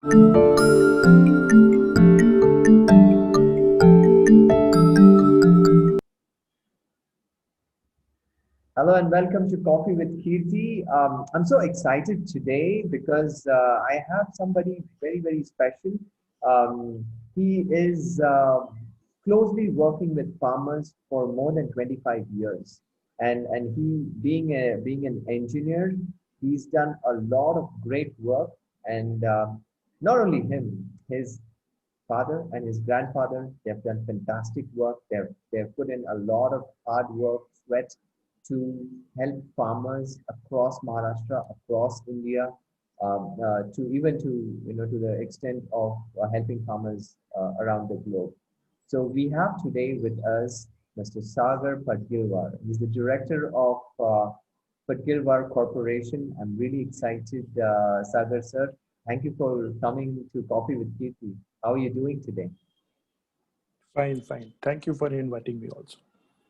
Hello and welcome to Coffee with Kirti. I'm so excited today because I have somebody very, very special. Um, he is closely working with farmers for more than 25 years. And he, being an engineer, he's done a lot of great work. And not only him, his father and his grandfather, they've done fantastic work. They've put in a lot of hard work, sweat to help farmers across Maharashtra, across India, to even to to the extent of helping farmers around the globe. So we have today with us Mr. Sagar Padgilwar. He's the director of Padgilwar Corporation. I'm really excited, Sagar sir. Thank you for coming to Coffee with Kirti. How are you doing today? Fine, fine. Thank you for inviting me also.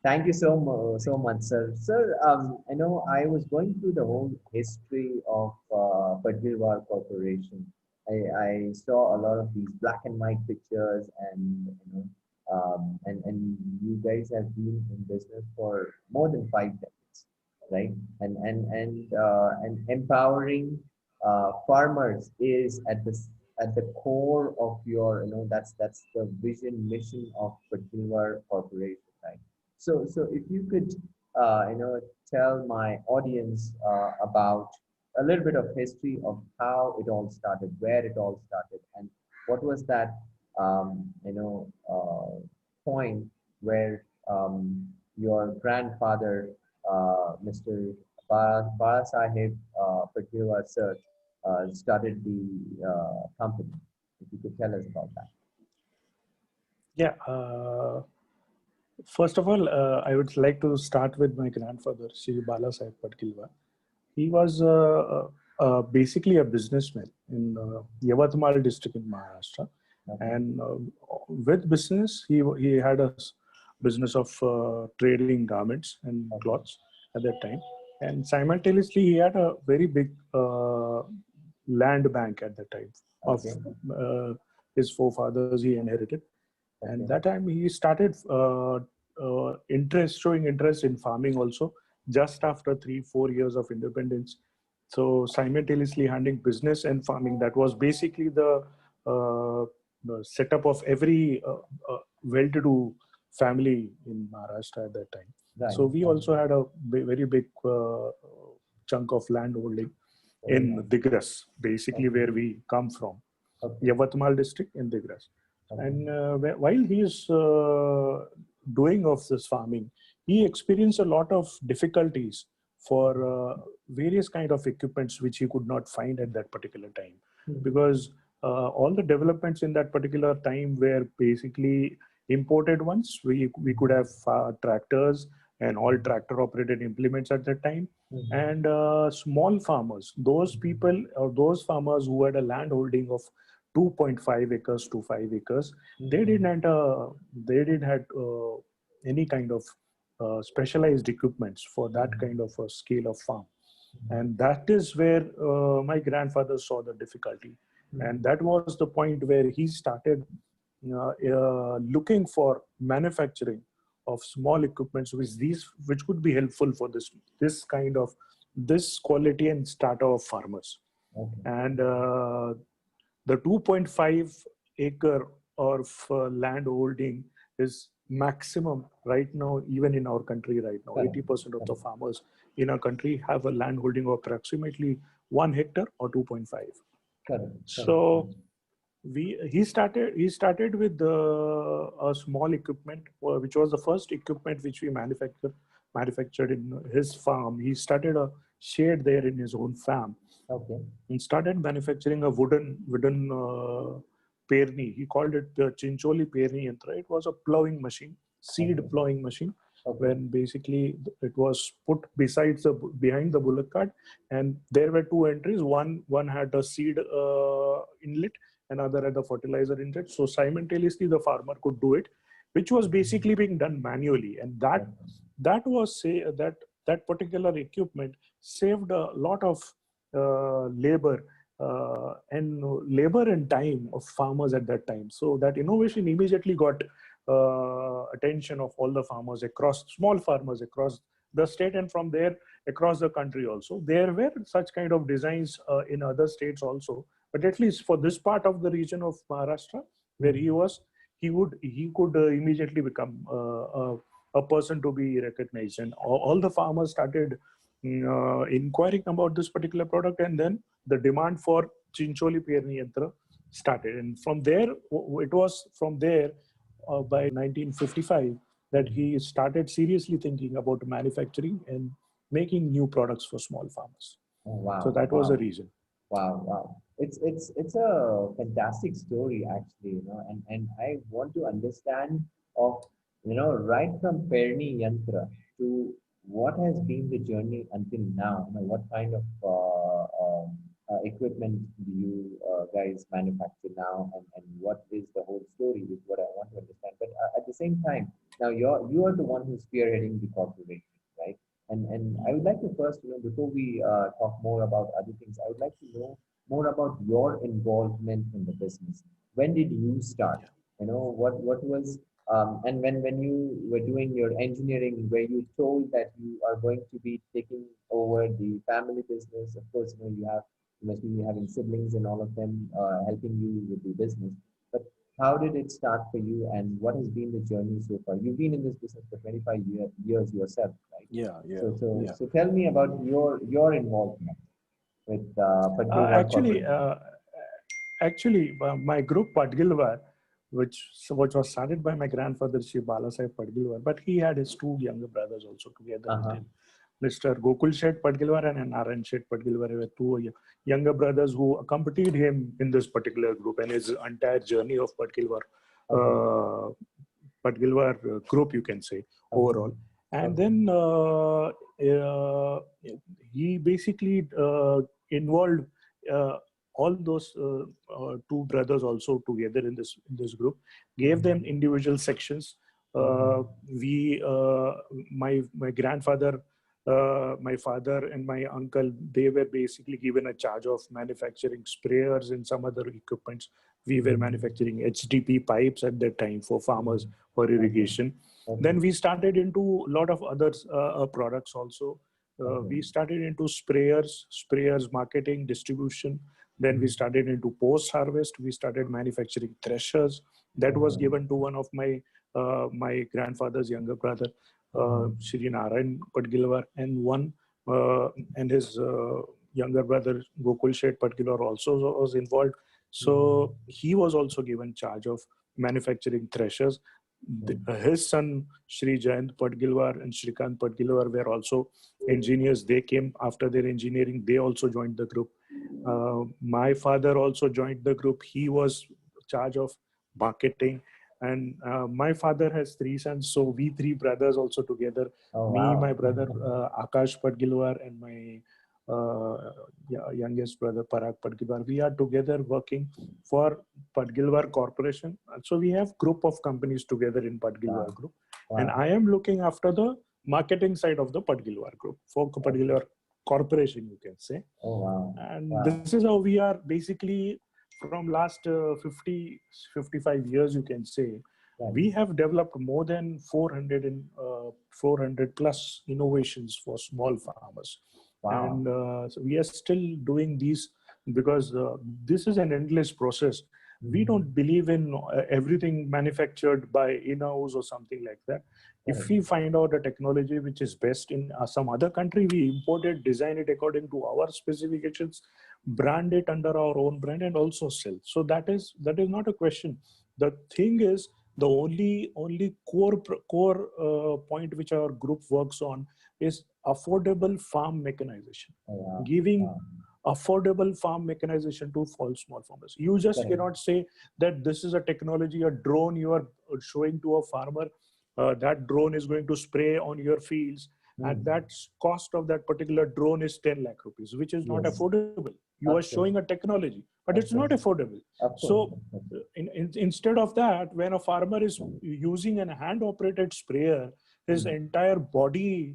Thank you so much, sir. Sir, I know I was going through the whole history of Padgilwar Corporation. I saw a lot of these black and white pictures, and and you guys have been in business for more than 5 decades, right? And empowering farmers is at the core of your, that's the vision mission of Padgilwar Corporation, right? So if you could, tell my audience about a little bit of history of how it all started, where it all started, and what was that, point where your grandfather, Mr. Bala Sahib Patwar sir, started the company. If you could tell us about that. Yeah. First of all, I would like to start with my grandfather, Shri Bala Sahib Padgilwar. He was basically a businessman in Yavatmal district in Maharashtra. Okay. And with business, he had a business of trading garments and Okay. clothes at that time. And simultaneously, he had a very big land bank at that time of Okay. his forefathers he inherited. And Okay. that time he started showing interest in farming also just after 3-4 years of independence. So simultaneously handling business and farming, that was basically the setup of every well-to-do family in Maharashtra at that time. Right. So we Right. also had a very big chunk of land holding Very in nice. Digras, basically Okay. where we come from, Okay. Yavatmal district in Digras. Okay. And while he is doing of this farming, he experienced a lot of difficulties for various kind of equipments which he could not find at that particular time, because all the developments in that particular time were basically imported ones. We could have tractors and all tractor operated implements at that time. And small farmers, those people or those farmers who had a land holding of 2.5 acres to 5 acres, they didn't had any kind of specialized equipments for that kind of a scale of farm. And that is where my grandfather saw the difficulty. And that was the point where he started looking for manufacturing of small equipments which could be helpful for this quality and strata of farmers. Okay. And the 2.5 acre of land holding is maximum right now, even in our country right now. Correct. 80% of the farmers in our country have a land holding of approximately 1 hectare or 2.5. Correct. So he started with a small equipment, which was the first equipment which we manufactured in his farm. He started a shed there in his own farm Okay. and started manufacturing a wooden perni. He called it the Chincholi Perni Yantra. It was a plowing machine, seed Okay. plowing machine, Okay. when basically it was put behind the bullock cart, and there were two entries. One had a seed inlet, another had a fertilizer inlet. So simultaneously the farmer could do it, which was basically being done manually, and that particular equipment saved a lot of labor and labor and time of farmers at that time. So that innovation immediately got attention of all the farmers across, small farmers across the state, and from there across the country also. There were such kind of designs in other states also, but at least for this part of the region of Maharashtra where he was, he could immediately become a person to be recognized, and all the farmers started inquiring about this particular product, and then the demand for Chincholi Perni Yantra started. And from there, it was from there by 1955 that he started seriously thinking about manufacturing and making new products for small farmers. Oh, wow, So that was the wow, reason. wow, wow. It's a fantastic story actually, and I want to understand of, right from Perni Yantra to what has been the journey until now. What kind of equipment do you guys manufacture now, and what is the whole story is what I want to understand. But at the same time, now you are the one who's spearheading the corporation, right? And I would like to first, before we talk more about other things, I would like to know more about your involvement in the business. When did you start? What was and when you were doing your engineering, where you told that you are going to be taking over the family business. Of course, you must be having siblings and all of them helping you with the business. But how did it start for you, and what has been the journey so far? You've been in this business for 25 years yourself, right? Yeah, yeah, So, so, yeah. so tell me about your involvement with Padgilwar Actually, Corporation. my group Padgilwar, which was started by my grandfather Shri Balasaheb Padgilwar, but he had his two younger brothers also together with Uh-huh. him. Mr. Gokul Shet Padgilwar and Narayan Shet Padgilwar were two younger brothers who accompanied him in this particular group and his entire journey of Padgilwar, Okay. group, you can say, Okay. overall. And Okay. then he basically involved all those two brothers also together in this group, gave them individual sections. We my grandfather, my father and my uncle, they were basically given a charge of manufacturing sprayers and some other equipments. We were manufacturing HDP pipes at that time for farmers for Okay. irrigation. Okay. Then we started into a lot of other products also. We started into sprayers marketing, distribution. Then we started into post harvest. We started manufacturing threshers. That was given to one of my grandfather's younger brother, Shri Narayan Padgilwar, and his younger brother Gokul Shet Padgilwar also was involved. So he was also given charge of manufacturing threshers. His son Shri Jayant Padgilwar and Shrikant Padgilwar were also engineers. They came after their engineering. They also joined the group. My father also joined the group. He was charge of marketing. And my father has three sons, so we three brothers also together. Oh, Me, wow. my brother Akash Padgilwar, and my youngest brother Parag Padgilwar. We are together working for Padgilwar Corporation. So we have group of companies together in Padgilwar Wow. Group, and Wow. I am looking after the marketing side of the Padgilwar Group for Padgilwar Corporation, you can say. Oh, wow. And Wow. this is how we are basically from last 55 years, you can say. Right. We have developed more than 400 plus innovations for small farmers. Wow. And so we are still doing these because this is an endless process. We don't believe in everything manufactured by in-house or something like that. If we find out a technology which is best in some other country, we import it, design it according to our specifications, brand it under our own brand, and also sell. So that is not a question. The thing is, the only core point which our group works on is affordable farm mechanization, giving affordable farm mechanization to small farmers. You just cannot say that this is a technology, a drone you are showing to a farmer. That drone is going to spray on your fields, and that cost of that particular drone is 10 lakh rupees, which is not affordable. You are showing a technology, but it's not affordable. So instead of that, when a farmer is using an hand operated sprayer, his entire body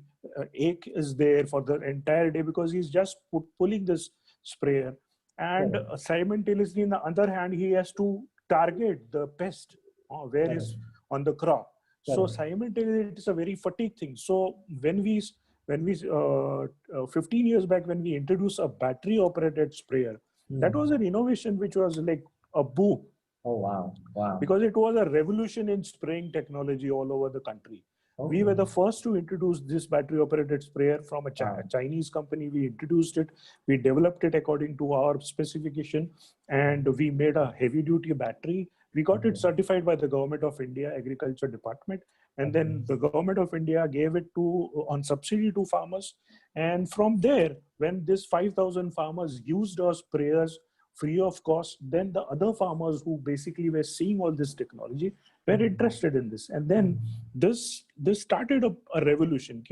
ache is there for the entire day because he's just pulling this sprayer, and simultaneously, in the other hand, he has to target the pest where is on the crop. So simultaneously, it is a very fatigue thing. So when we 15 years back, when we introduced a battery operated sprayer, that was an innovation which was like a boom. Oh, wow. Wow. Because it was a revolution in spraying technology all over the country. Okay. We were the first to introduce this battery operated sprayer from a Chinese company. We introduced it, we developed it according to our specification, and we made a heavy duty battery. We got it certified by the Government of India Agriculture Department, and then the Government of India gave it on subsidy to farmers. And from there, when this 5,000 farmers used our sprayers free of cost, then the other farmers who basically were seeing all this technology were interested in this. And then this started a revolution.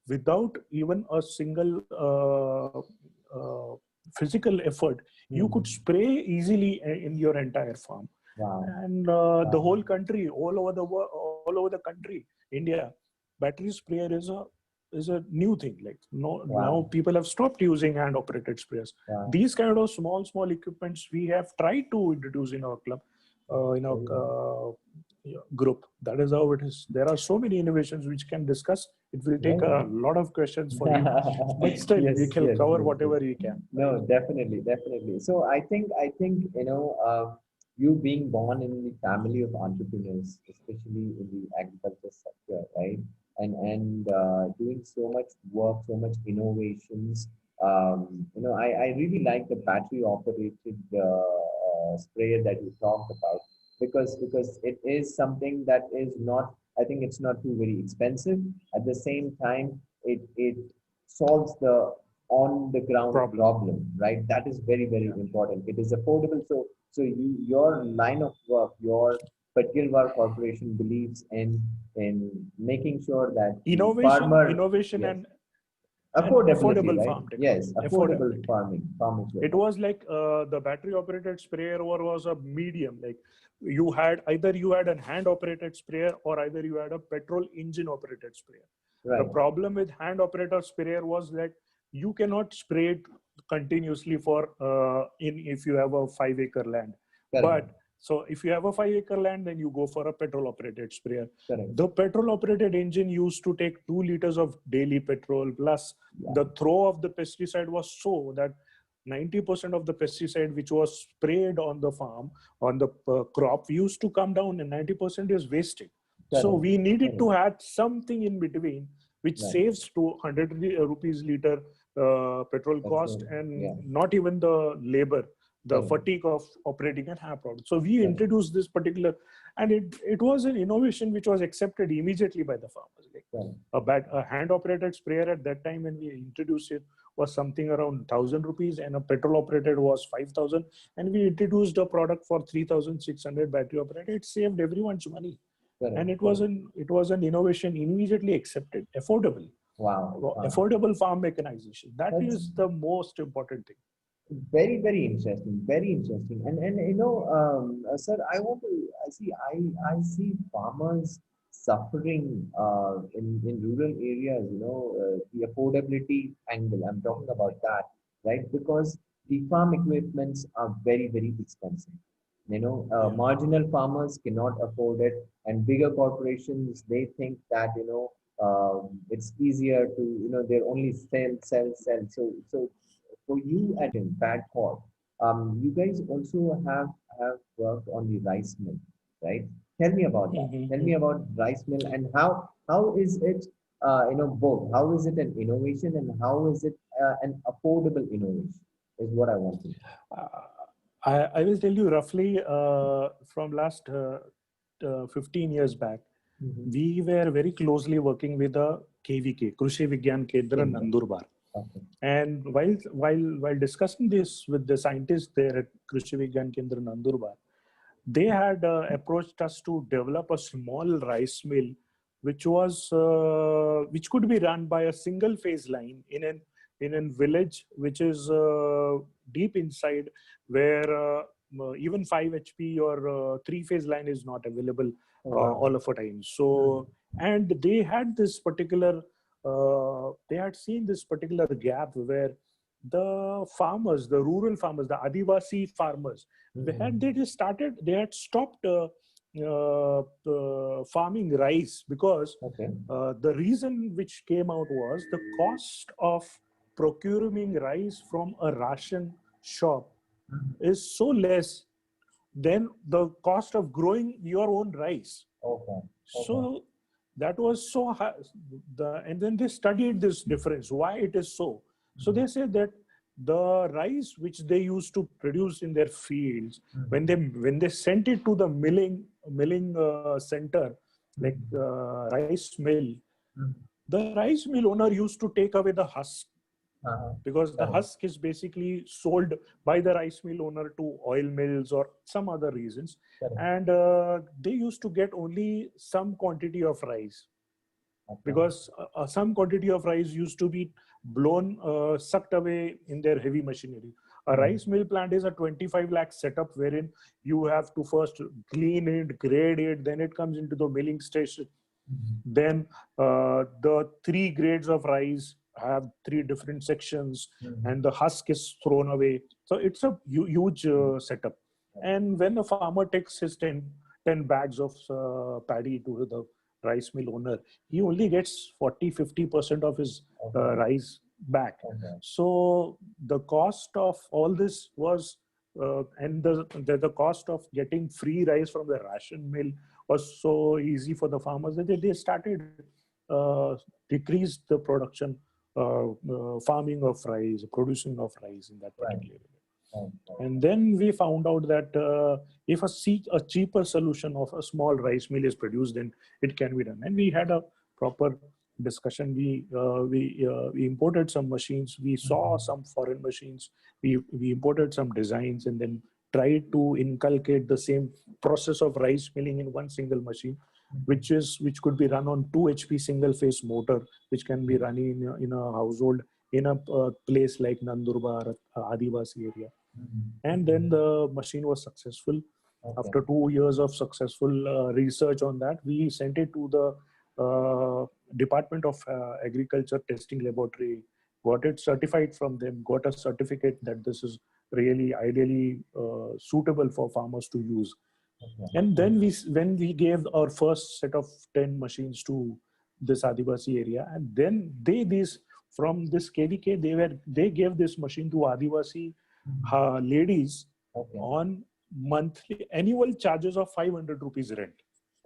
Without even a single physical effort, you could spray easily in your entire farm. Wow. And the whole country, all over the country, India, battery sprayer is a new thing. Like now people have stopped using hand operated sprayers. These kind of small equipments we have tried to introduce in our club, in our group. That is how it is. There are so many innovations which can discuss. It will take a lot of questions for you, but still we can cover whatever we can. No, definitely. So I think you being born in the family of entrepreneurs, especially in the agriculture sector, right? And doing so much work, so much innovations. I really like the battery operated sprayer that you talked about, because it is something that is not, I think it's not too very expensive. At the same time, it solves the on the ground problem, right? That is very, very important. It is affordable. So your line of work, your Patgilwar Corporation believes in making sure that innovation and affordable right? farm technology. Yes, affordable farming. It was like the battery operated sprayer was a medium. Like either you had a hand operated sprayer, or either you had a petrol engine operated sprayer. Right. The problem with hand operated sprayer was that you cannot spray it continuously if you have a 5-acre land. Correct. But so if you have a 5-acre land, then you go for a petrol operated sprayer. Correct. The petrol operated engine used to take 2 liters of daily petrol, plus the throw of the pesticide was so that 90% of the pesticide which was sprayed on the farm, on the crop, used to come down, and 90% is wasted. Correct. So we needed to add something in between which saves to 100 rupees liter petrol cost, and not even the labor, the fatigue of operating a HAP product. So we introduced this particular, and it was an innovation which was accepted immediately by the farmers. Like a hand operated sprayer at that time when we introduced it was something around 1,000 rupees, and a petrol operated was 5,000. And we introduced a product for 3,600 battery operated. It saved everyone's money. Correct. And it was an innovation immediately accepted, affordable. Wow. Affordable farm mechanization. That's the most important thing. Very, very interesting. Very interesting. And sir, I see farmers suffering in rural areas. The affordability angle. I'm talking about that, right? Because the farm equipments are very, very expensive. Marginal farmers cannot afford it, and bigger corporations, they think that it's easier to they're only sell. So for you at Padcorp, you guys also have worked on the rice mill, right? Tell me about that. Tell me about rice mill, and how is it both? How is it an innovation, and how is it an affordable innovation? Is what I want to know. I will tell you roughly from last 15 years back, we were very closely working with the KVK, Krishi Vigyan Kendra Nandurbar. Okay. And while discussing this with the scientists there at Krishi Vigyan Kendra Nandurbar, they had approached us to develop a small rice mill, which could be run by a single phase line in a village which is deep inside, where even 5 HP or 3-phase line is not available all of the time. So, and they had this particular, they had seen this particular gap where the farmers, the rural farmers, the Adivasi farmers, they had stopped farming rice because Okay. the reason which came out was the cost of procuring rice from a ration shop is so less than the cost of growing your own rice. Okay. So that was so high. And then they studied this difference, why it is so. So they said that the rice which they used to produce in their fields, when they sent it to the milling center, like rice mill, the rice mill owner used to take away the husk, because the husk is basically sold by the rice mill owner to oil mills or some other reasons. And they used to get only some quantity of rice, because some quantity of rice used to be blown, sucked away in their heavy machinery. A rice mill plant is a 25 lakh setup wherein you have to first clean it, grade it, then it comes into the milling station. Then the 3 grades of rice have 3 different sections, and the husk is thrown away. So it's a huge setup. And when the farmer takes his 10 bags of paddy to the rice mill owner, he only gets 40-50% of his rice back. So the cost of all this was, and the cost of getting free rice from the ration mill was so easy for the farmers that they started decreased the production, farming of rice, producing of rice in that particular area. And then we found out that if a cheaper solution of a small rice mill is produced, then it can be done. And we had a proper discussion. We imported some machines. We saw some foreign machines. We imported some designs, and then tried to inculcate the same process of rice milling in one single machine, which could be run on 2 HP single phase motor, which can be run in a household in a place like Nandurbar, Adivasi area. And then the machine was successful. After 2 years of successful research on that, we sent it to the Department of Agriculture Testing Laboratory, got it certified from them, got a certificate that this is really ideally suitable for farmers to use. And then when we gave our first set of 10 machines to this Adivasi area, and then from this KVK, they gave this machine to Adivasi ladies on monthly annual charges of 500 rupees rent.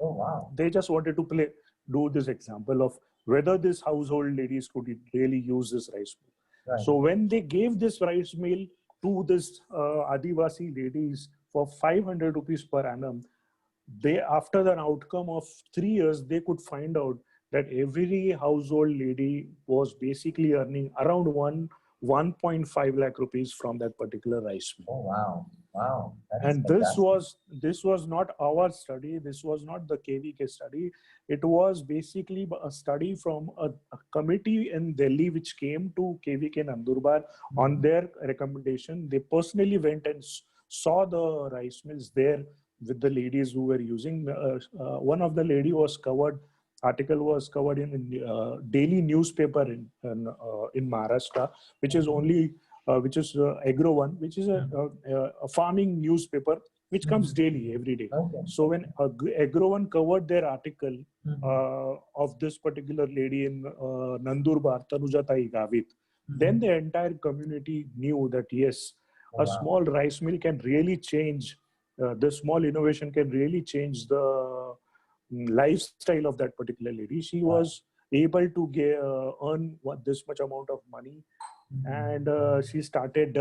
Oh, wow. They just wanted to do this example of whether this household ladies could really use this rice mill. Right. So when they gave this rice mill to this Adivasi ladies for 500 rupees per annum, after the outcome of 3 years, they could find out that every household lady was basically earning around 1.5 lakh rupees from that particular rice mill. Oh, wow. Wow. And this was not our study. This was not the KVK study. It was basically a study from a committee in Delhi which came to KVK Nandurbar on their recommendation. They personally went and saw the rice mills there with the ladies who were using. One of the lady article was covered in daily newspaper in Maharashtra, which is Agro One, which is a farming newspaper which comes daily, every day. So when Agro One covered their article of this particular lady in Nandurbar, Tanujatai Gavit, then the entire community knew that yes, a small rice mill can really change, this small innovation can really change the lifestyle of that particular lady. She was able to earn this much amount of money, and she started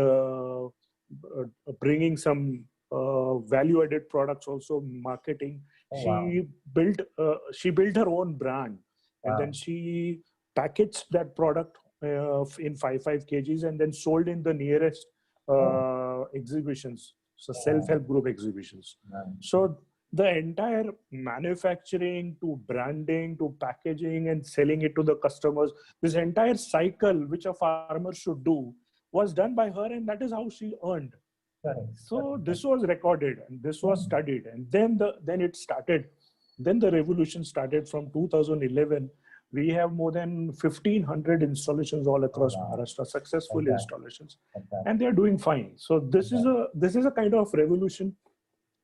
bringing some value-added products, also marketing. She built her own brand, and then she packaged that product in 5 kgs and then sold in the nearest exhibitions, so self-help group exhibitions. So the entire manufacturing to branding to packaging and selling it to the customers, this entire cycle which a farmer should do was done by her, and that is how she earned. So this was recorded and this was studied, and then it started. Then the revolution started from 2011. We have more than 1,500 installations all Oh, across wow. Maharashtra, successful Fantastic. installations, and Fantastic. they are doing fine. So Fantastic. this is a kind of revolution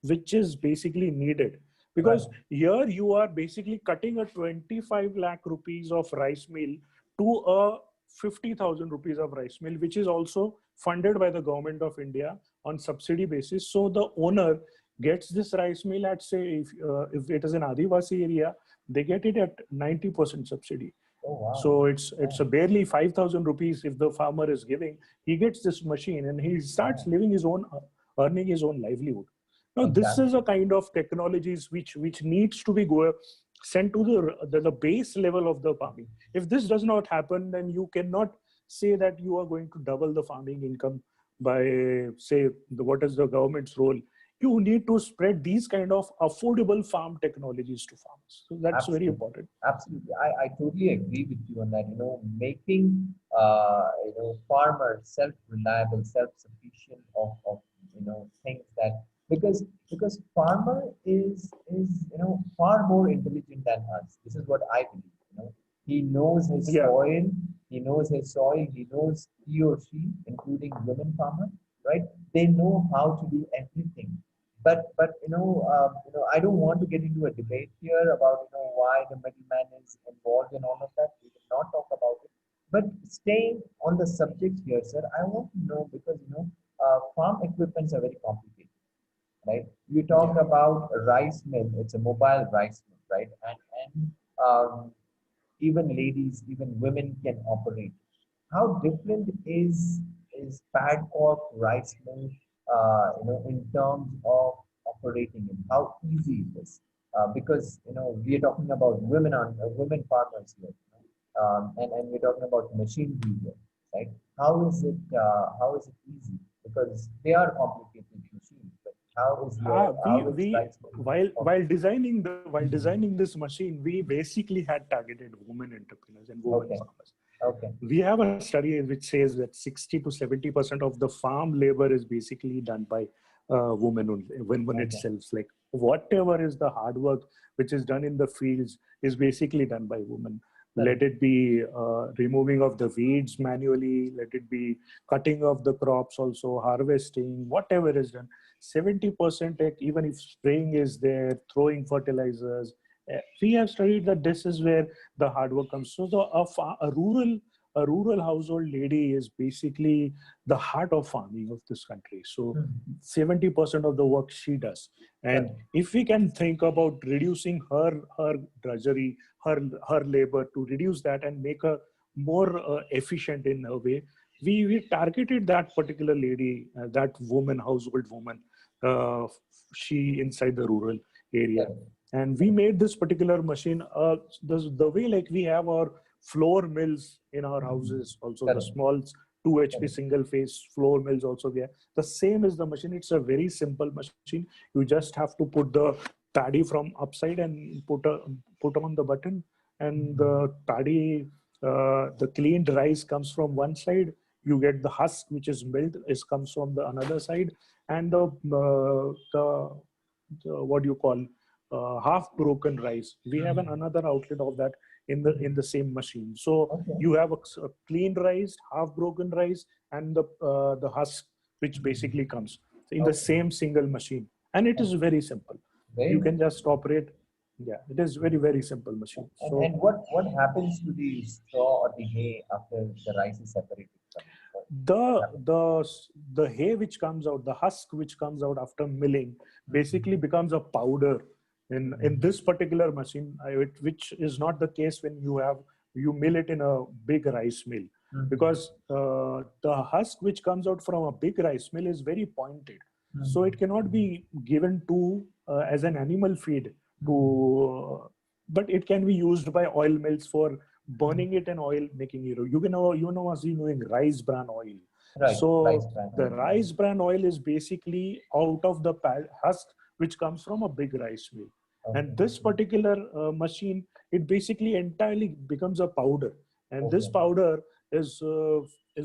which is basically needed, Right. because here you are basically cutting a 25 lakh rupees of rice mill to a 50,000 rupees of rice mill, which is also funded by the government of India on subsidy basis. So the owner gets this rice mill at, say, if it is an Adivasi area, they get it at 90% subsidy. Oh, wow. So it's a barely 5,000 rupees if the farmer is giving. He gets this machine and he starts Wow. living his own, earning his own livelihood. Now, this is Fantastic. a kind of technologies which needs to be sent to the base level of the farming. If this does not happen, then you cannot say that you are going to double the farming income by, say, what is the government's role. You need to spread these kind of affordable farm technologies to farmers. So that's very Absolutely. important. Absolutely. I totally agree with you on that. Making farmers self-reliable, self-sufficient of things that because farmer is far more intelligent than us. This is what I believe. He knows his Yeah. soil, he knows his soil, he knows he or she, including women farmers, right? They know how to do everything. But I don't want to get into a debate here about why the middleman is involved in all of that. We will not talk about it. But staying on the subject here, sir, I want to know because farm equipments are very complicated, right? You talked Yeah. about a rice mill. It's a mobile rice mill, right? And even ladies, even women can operate. How different is Padcorp rice mill, in terms of operating it? How easy it is? Because we are talking about women farmers here, and we're talking about machinery here, right? How is it easy? Because they are complicated machines, but how is We rice mill? while designing this machine, we basically had targeted women entrepreneurs and women Okay, farmers. okay, We have a study which says that 60 to 70% of the farm labor is basically done by women only, women okay, itself. Like whatever is the hard work which is done in the fields is basically done by women. correct. Let it be removing of the weeds manually, let it be cutting of the crops also, harvesting, whatever is done. 70%, like even if spraying is there, throwing fertilizers, we have studied that this is where the hard work comes. So a rural household lady is basically the heart of farming of this country. So Hmm. 70% of the work she does. And Correct. if we can think about reducing her drudgery, her labor, to reduce that and make her more efficient in a way, we targeted that particular lady, that woman, household woman, uh, she inside the rural area, Correct. and we made this particular machine the way like we have our floor mills in our Mhm. houses, also the Correct. small 2 HP Correct. single phase floor mills also there. The same is the machine. It's a very simple machine. You just have to put the paddy from upside and put on the button, and Mhm. the paddy, the cleaned rice comes from one side. You get the husk which is milled, is comes from the another side, and the what do you call, half broken rice, we have Mhm. another outlet of that in the same machine. So Okay. you have a clean rice, half broken rice, and the husk which Mhm. basically comes in the Okay. same single machine, and it is Okay. very simple. Very You nice. can just operate. Yeah, it is very simple machine. So And what happens to the straw or the hay after the rice is separated from it? What the happens? the the hay which comes out, the husk which comes out after milling, basically Mhm. becomes a powder in Mhm. this particular machine, which is not the case when you mill it in a big rice mill, Mhm. because the husk which comes out from a big rice mill is very pointed, so it Mhm. cannot be given to as an animal feed to Mhm. but it can be used by oil mills for Mhm. burning it in oil, making it. As you knowing rice bran oil. Right. Rice So bran the oil. rice bran oil is basically out of the husk which comes from a big rice mill. And Okay. this particular machine, it basically entirely becomes a powder. And this Okay. powder is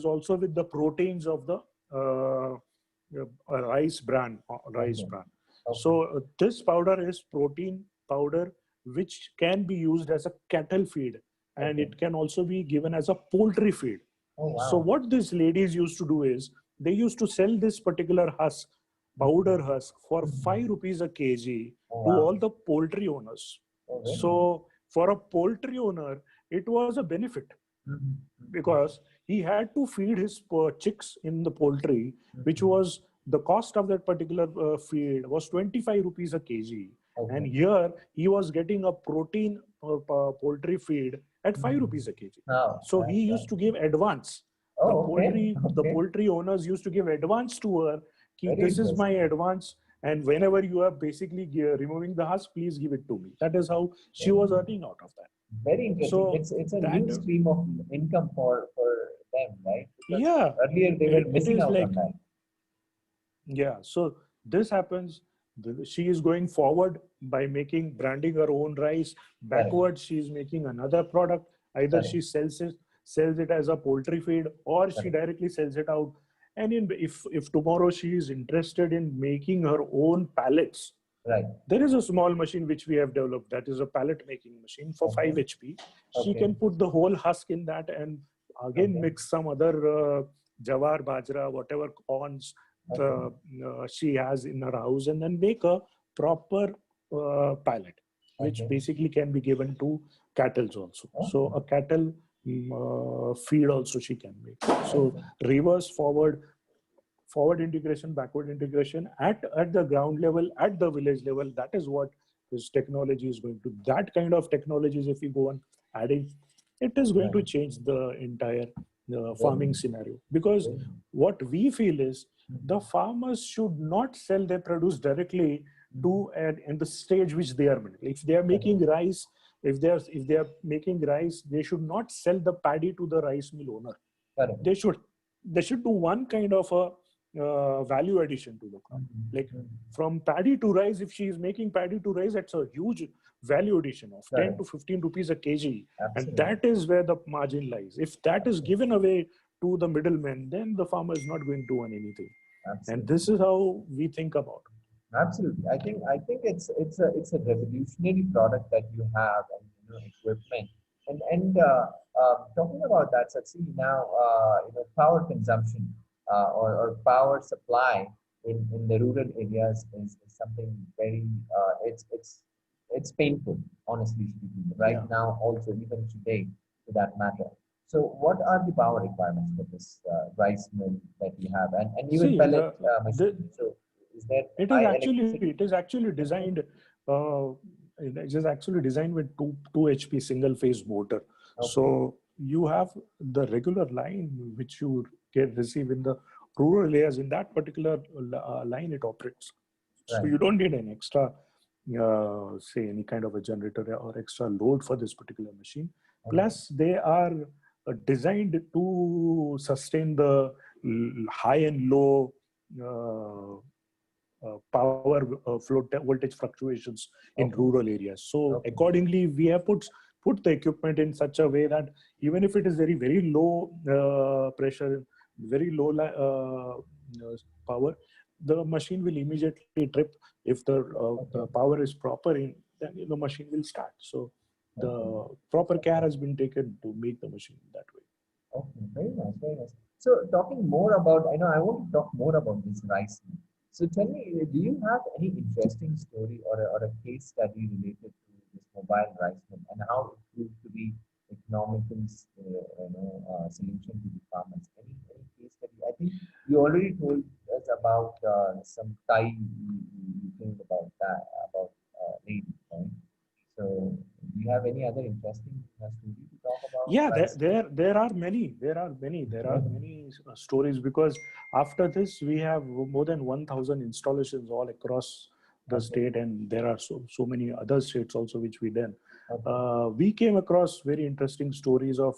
also with the proteins of the rice bran. Rice Okay. bran. Okay. So this powder is protein powder which can be used as a cattle feed, and Okay. it can also be given as a poultry feed. Oh, So wow. what these ladies used to do is they used to sell this particular husk, powder husk, for Mhm. 5 rupees a kg Oh, to wow. all the poultry owners. Oh, very nice. So for a poultry owner, it was a benefit Mhm. because he had to feed his chicks in the poultry, which Mhm. was the cost of that particular feed was 25 rupees a kg. And Okay. here he was getting a protein poultry feed at 5 Mhm. rupees a kg. Oh, So he that's used right. to give advance. The Oh, okay. poultry, the Okay. poultry owners used to give advance to her. Ki, Very this is my interesting. advance, and whenever you are basically removing the husk, please give it to me. That is how she Very was nice. earning out of that. Very interesting. So It's a that new stream of income for them, right? Because yeah, earlier they were it missing is out like on that. yeah. So this happens. She is going forward by making branding her own rice. Correct. Backward, she is making another product. Either Correct. she sells it as a poultry feed, or she Correct. directly sells it out. And if tomorrow she is interested in making her own pallets, Right. there is a small machine which we have developed that is a pallet making machine for Okay. 5 HP. She Okay. can put the whole husk in that and again Okay. mix some other jawar, bajra, whatever corns Okay. the, she has in her house, and then make a proper pallet, which Okay. basically can be given to cattle also. So Okay. a cattle feed also she can make. So Okay. reverse, forward integration, backward integration at the ground level, at the village level. That is what this technology is going to. That kind of technologies, if we go on adding, it is going Right. to change the entire Very, farming scenario. Because very. what we feel is the Mhm. farmers should not sell their produce directly Mhm. to in the stage which they are making. If they are Correct. making rice, if they are making rice, they should not sell the paddy to the rice mill owner. Correct. They should do one kind of a value addition to the crop. Mhm. Like Mhm. from paddy to rice, if she is making paddy to rice, that's a huge value addition of 10 Correct. to 15 rupees a kg. And Absolutely. that is where the margin lies. If that is Absolutely. given away to the middlemen, then the farmer is not going to earn anything. And Absolutely. this is how we think about it. Absolutely. I think it's a revolutionary product that you have, and equipment. And talking about that, Satsi, now power consumption or power supply in the rural areas is something very it's painful, honestly speaking, right Yeah. now, also even today, for that matter. So what are the power requirements for this rice mill that you have, and even See, pellet machine? the So is there it is high actually electricity? it is actually designed uh, it is actually designed with two HP single phase motor. Okay, So you have the regular line which you can receive in the rural areas. In that particular line it operates. So right. you don't need an extra say any kind of a generator or extra load for this particular machine. Okay, Plus they are designed to sustain the high and low uh, power voltage fluctuations in okay, rural areas. So okay, accordingly, we have put the equipment in such a way that even if it is very low pressure, very low power, the machine will immediately trip. If okay, the power is proper in, then the machine will start. So okay, the proper care okay, has been taken to make the machine that way. okay. Very nice, very nice. So talking more about, I want to talk more about this rice mill. So tell me, do you have any interesting story or a case study related to this mobile rice mill and how it proved to be economical, solution to the farmers? Any case study? I think you already told us about some Thai you think about that about lady, right? So do you have any other interesting story to talk about Yeah, rice mill? there are many stories, because after this we have more than 1000 installations all across the Okay, state, and there are so many other states also which we done. okay, We came across very interesting stories of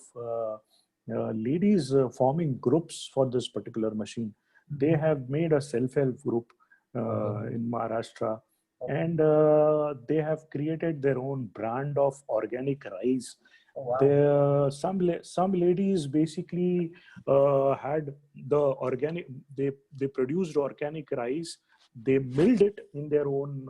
ladies forming groups for this particular machine. They mhm, have made a self-help group okay, in Maharashtra, okay. and they have created their own brand of organic rice. Oh, wow. Some ladies basically had the organic. They produced organic rice. They milled it in their own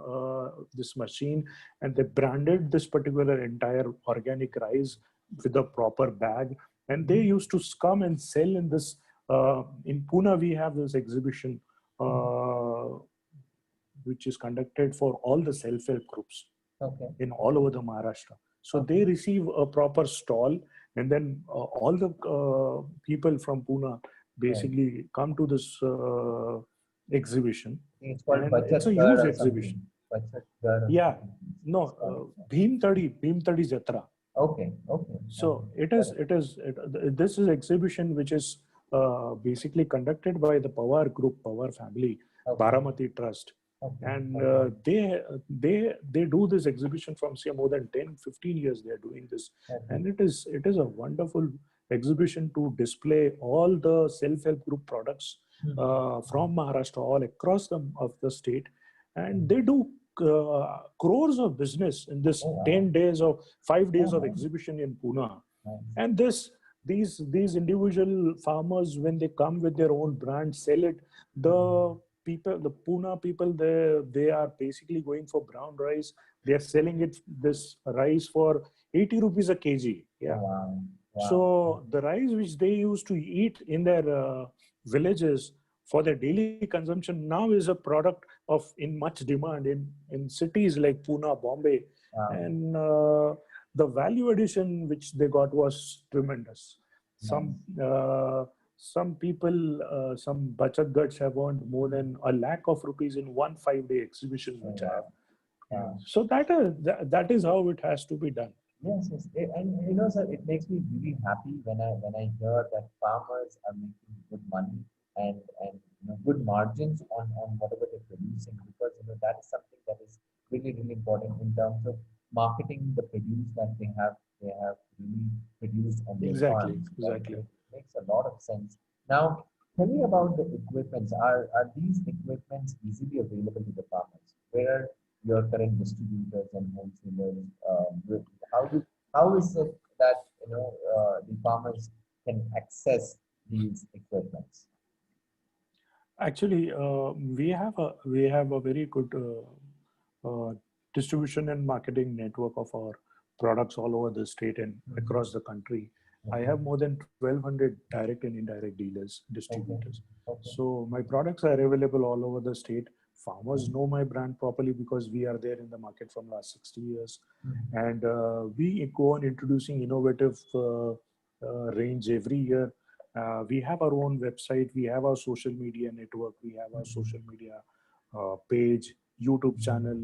this machine, and they branded this particular entire organic rice with a proper bag, and they used to come and sell in this. In Pune, we have this exhibition which is conducted for all the self-help groups Okay. in all over the Maharashtra. So Okay. they receive a proper stall, and then all the people from Pune basically come to this exhibition. It's called And Bachat it's a Ghar huge or exhibition. something. Bachat Ghar or Yeah, something. no, It's called- Bhimtadi Jatra. Okay. Okay. So this is exhibition which is basically conducted by the Pawar Group, Pawar family, Okay. Baramati Trust. Okay. And Okay. they do this exhibition from say more than 10-15 years. They are doing this, Okay. and it is a wonderful exhibition to display all the self-help group products from Maharashtra all across the state, and they do crores of business in this Oh, wow. 10 days or 5 days Oh, of nice. exhibition in Pune. Nice. And these individual farmers, when they come with their own brand, sell it. The people, the Pune people, they are basically going for brown rice. They are selling this rice for 80 rupees a kg. Yeah. Oh, wow. Wow. So the rice which they used to eat in their villages for their daily consumption now is a product of in much demand in cities like Pune, Bombay, Wow. and the value addition which they got was tremendous. Some people, some Bachat Ghats have earned more than ₹1 lakh in one 5-day exhibition which I have. Wow. So that is how it has to be done. Yes, yes. And sir, it makes me really happy when I hear that farmers are making good money and good margins on whatever they're producing, because that is something that is really, really important in terms of marketing the produce that they have really produced on their Exactly, farms. Right? exactly. It makes a lot of sense. Now, tell me about the equipments. Are these equipments easily available to the farmers? Where are your current distributors and wholesalers? How is it that the farmers can access these equipments? Actually, we have a very good distribution and marketing network of our products all over the state and across the country. I have more than 1,200 direct and indirect dealers, distributors. Okay. So my products are available all over the state. Farmers know my brand properly because we are there in the market from last 60 years. And we go on introducing innovative range every year. We have our own website, we have our social media network, we have our social media page, YouTube channel.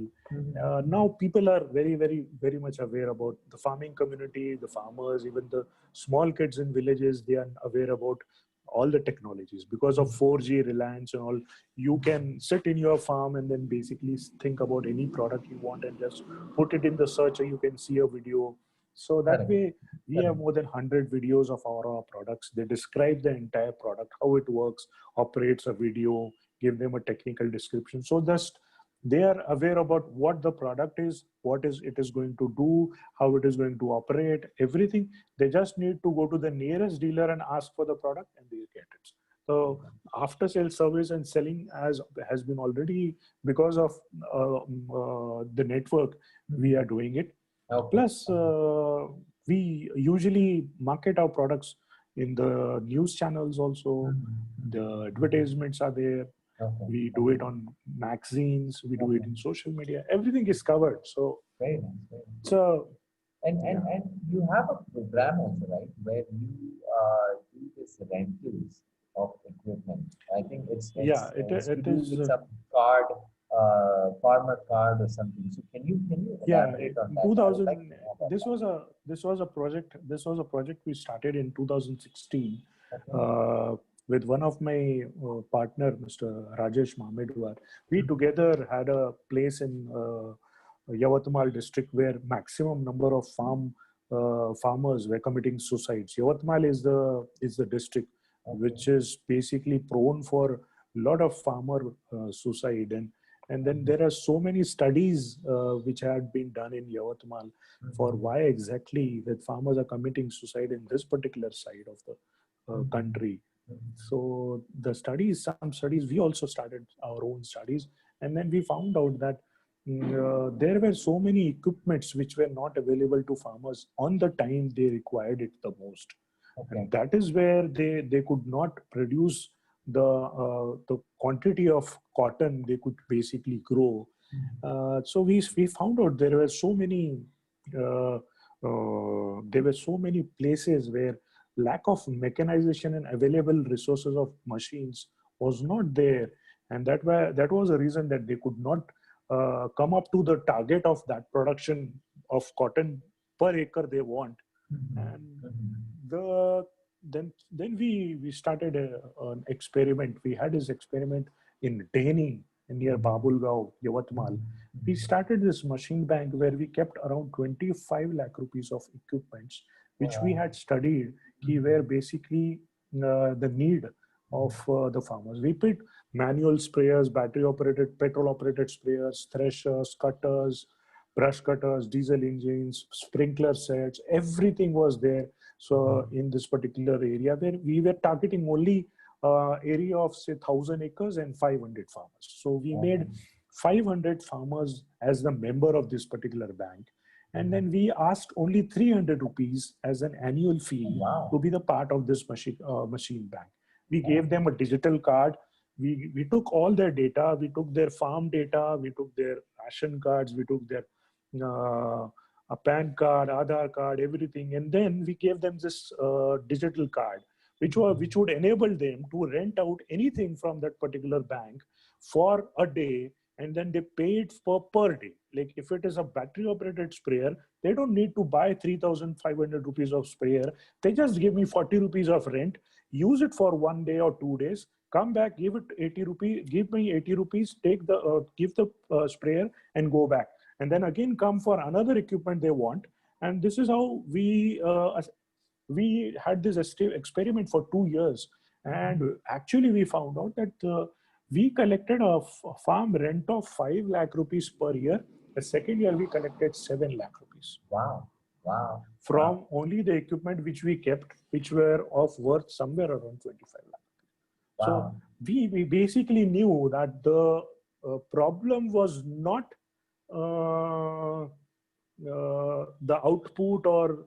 Now people are very, very, very much aware about the farming community, the farmers, even the small kids in villages, they are aware about all the technologies. Because of 4G, Reliance and all, you can sit in your farm and then basically think about any product you want and just put it in the search, or you can see a video. So that Correct. way, we have more than 100 videos of our products. They describe the entire product, how it works, operates, a video, give them a technical description. So just they are aware about what the product is, it is going to do, how it is going to operate, everything. They just need to go to the nearest dealer and ask for the product, and they get it. So after sales service and selling has been already, because of the network, we are doing it. Okay. Plus, we usually market our products in the news channels also. The advertisements are there. Okay. We do it on magazines. We do it in social media. Everything is covered. So, Very nice. Very nice. so And you have a program also, right, where you do this rentals of equipment. I think it's to do with some card, farmer card or something. So can you elaborate on that? 2000. Like to know about This was a project. This was a project we started in 2016 that. with one of my partner, Mr. Rajesh Mahmedwar. We together had a place in Yavatmal district where maximum number of farmers were committing suicides. Yavatmal is the district which is basically prone for a lot of farmer suicide, and then there are so many studies which had been done in Yavatmal for why exactly that farmers are committing suicide in this particular side of the country. So some studies, we also started our own studies, and then we found out that there were so many equipments which were not available to farmers on the time they required it the most. Okay. And that is where they could not produce the quantity of cotton they could basically grow. So we found out uh, there were so many places where lack of mechanization and available resources of machines was not there, and that was a reason that they could not come up to the target of that production of cotton per acre they want. And the then we started an experiment. We had this experiment in Deni near Babulgaon, Yavatmal. We started this machine bank where we kept around 25 lakh rupees of equipments, which we had studied, were basically the need of the farmers. We put manual sprayers, battery operated, petrol operated sprayers, threshers, cutters, brush cutters, diesel engines, sprinkler sets, everything was there. So in this particular area where we were targeting only area of say 1,000 acres and 500 farmers. So we made 500 farmers as the member of this particular bank. And then we asked only 300 rupees as an annual fee to be the part of this machine bank. We gave them a digital card. We took all their data. We took their farm data. We took their ration cards. We took their a PAN card, Aadhaar card, everything. And then we gave them this digital card, which would enable them to rent out anything from that particular bank for a day, and then they pay it per day. Like if it is a battery operated sprayer, they don't need to buy 3,500 rupees of sprayer. They just give me 40 rupees of rent, use it for 1 day or 2 days, come back, give it 80 rupees, give me 80 rupees, give the sprayer and go back. And then again come for another equipment they want. And this is how we had this experiment for 2 years. And actually we found out that we collected a farm rent of 5 lakh rupees per year. The second year we collected 7 lakh rupees. Wow. Wow. From only the equipment which we kept, which were of worth somewhere around 25 lakh. Wow. So we basically knew that the problem was not the output or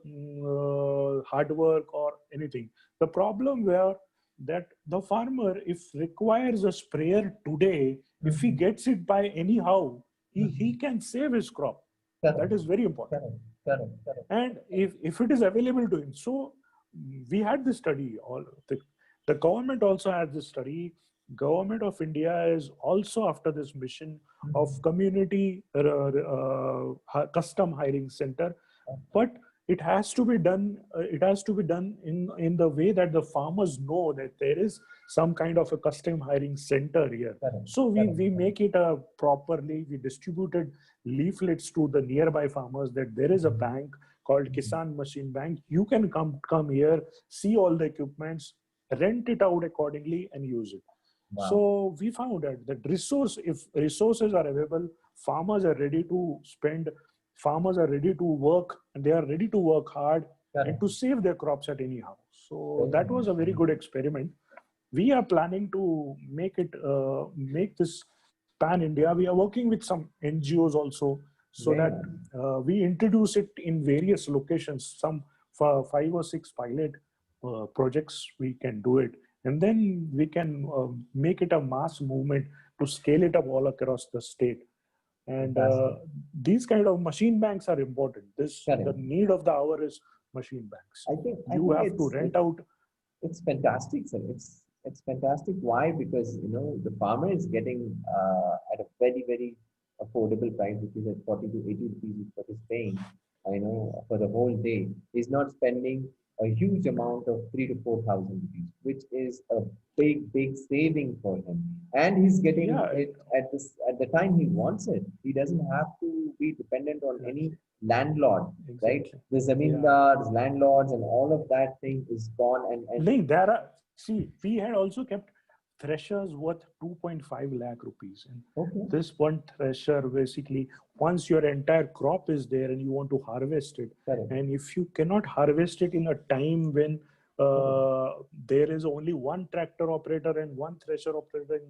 hard work or anything. The problem were that the farmer, if requires a sprayer today, if he gets it by anyhow, he can save his crop. Correct. That is very important. Correct. And if it is available to him, so we had this study. The government also had this study. Government of India is also after this mission of community custom hiring center, but it has to be done. It has to be done in the way that the farmers know that there is some kind of a custom hiring center here. So we make it properly. We distributed leaflets to the nearby farmers that there is a bank called Kisan Machine Bank. You can come here, see all the equipments, rent it out accordingly, and use it. Wow. So we found that if resources are available, farmers are ready to spend, farmers are ready to work, and they are ready to work hard and to save their crops at anyhow. So that was a very good experiment. We are planning to make this pan India. We are working with some NGOs also, so that we introduce it in various locations. Some for 5 or 6 pilot projects we can do it. And then we can make it a mass movement to scale it up all across the state. And these kind of machine banks are important. The need of the hour is machine banks. I think you have to rent out. It's fantastic, sir. It's fantastic. Why? Because the farmer is getting at a very, very affordable price, which is at 40 to 80 rupees what he's paying. For the whole day. He's not spending a huge amount of 3,000 to 4,000 rupees, which is a big saving for him. And he's getting it at the time he wants it. He doesn't have to be dependent on any landlord, right? The zamindars, landlords, and all of that thing is gone. We had also kept threshers worth 2.5 lakh rupees. And this one thresher, basically, once your entire crop is there and you want to harvest it, and if you cannot harvest it in a time when there is only one tractor operator and one thresher operator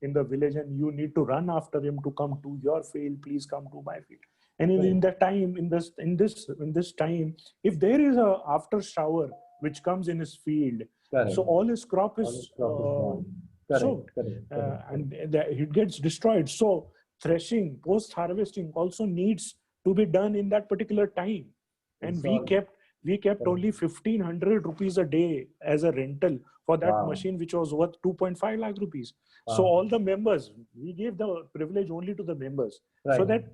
in the village, and you need to run after him to come to your field. Please come to my field. And in that time, in this time, if there is a after shower which comes in his field, Correct. so all his crop All is the crop is gone. Correct, soaked, and it gets destroyed. So threshing, post harvesting also needs to be done in that particular time, and It's we all- kept only 1,500 rupees a day as a rental for that Wow. machine, which was worth 2.5 lakh rupees. So Wow. all the members, we gave the privilege only to the members, so Right. that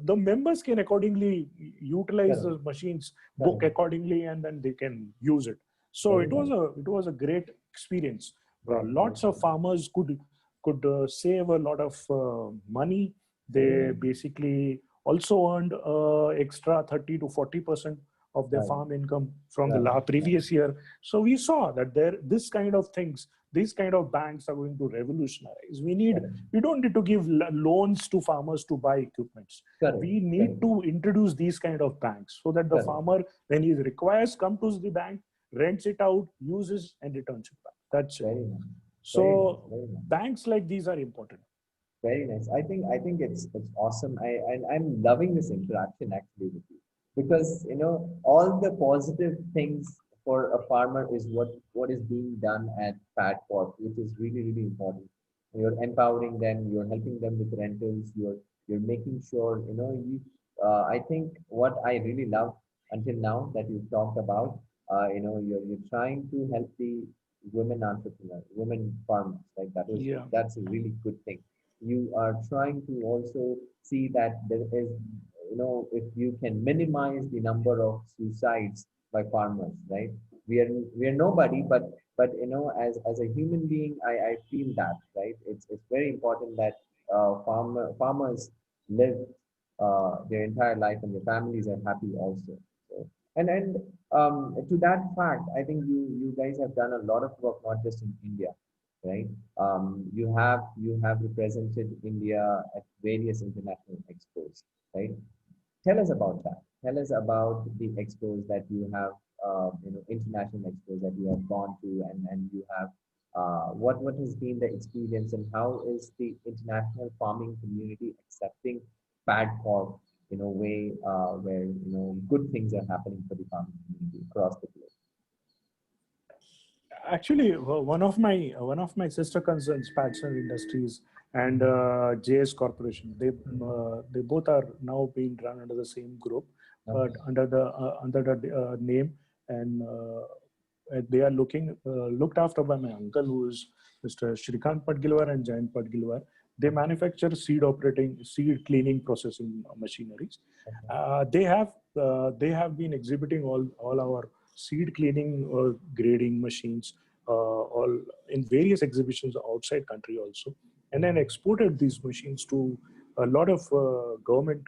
the members can accordingly utilize Correct. the machines, book Correct. accordingly, and then they can use it. So Very it was a great experience. Right. Lots of farmers could save a lot of money. They basically also earned extra 30 to 40% of their Right. farm income from Right. the previous year. So we saw that this kind of things, these kind of banks are going to revolutionize. We don't need to give loans to farmers to buy equipments. Correct. We need to introduce these kind of banks so that the farmer, when he requires, come to the bank, rents it out, uses, and returns it back. That's Very it. nice. So Very nice. banks like these are important. Very nice. I think it's awesome. I'm loving this interaction actually with you, because all the positive things for a farmer is what is being done at Padpot, which is really really important. You're empowering them. You're helping them with rentals. You're making sure you. I think what I really love until now that you've talked about, you're trying to help the women entrepreneurs, women farmers. Like that's a really good thing. You are trying to also see that there is, if you can minimize the number of suicides by farmers, right? We are nobody, but as a human being, I feel that, right? It's very important that farmers live their entire life and their families are happy also. So, and to that fact, I think you guys have done a lot of work, not just in India, right? You have represented India at various international expos, right? Tell us about that. Tell us about the expos that you have, international expos that you have gone to, and you have. What has been the experience, and how is the international farming community accepting bad pork in a way where good things are happening for the farming community across the globe? Actually, one of my sister concerns, Patson Industries and JS Corporation, they both are now being run under the same group, but under the name, and they are looked after by my uncle, who is Mr. Shrikant Padgilwar and Jayant Padgilwar. They manufacture seed cleaning processing machineries. They have been exhibiting all our seed cleaning or grading machines all in various exhibitions outside country also, and then exported these machines to a lot of government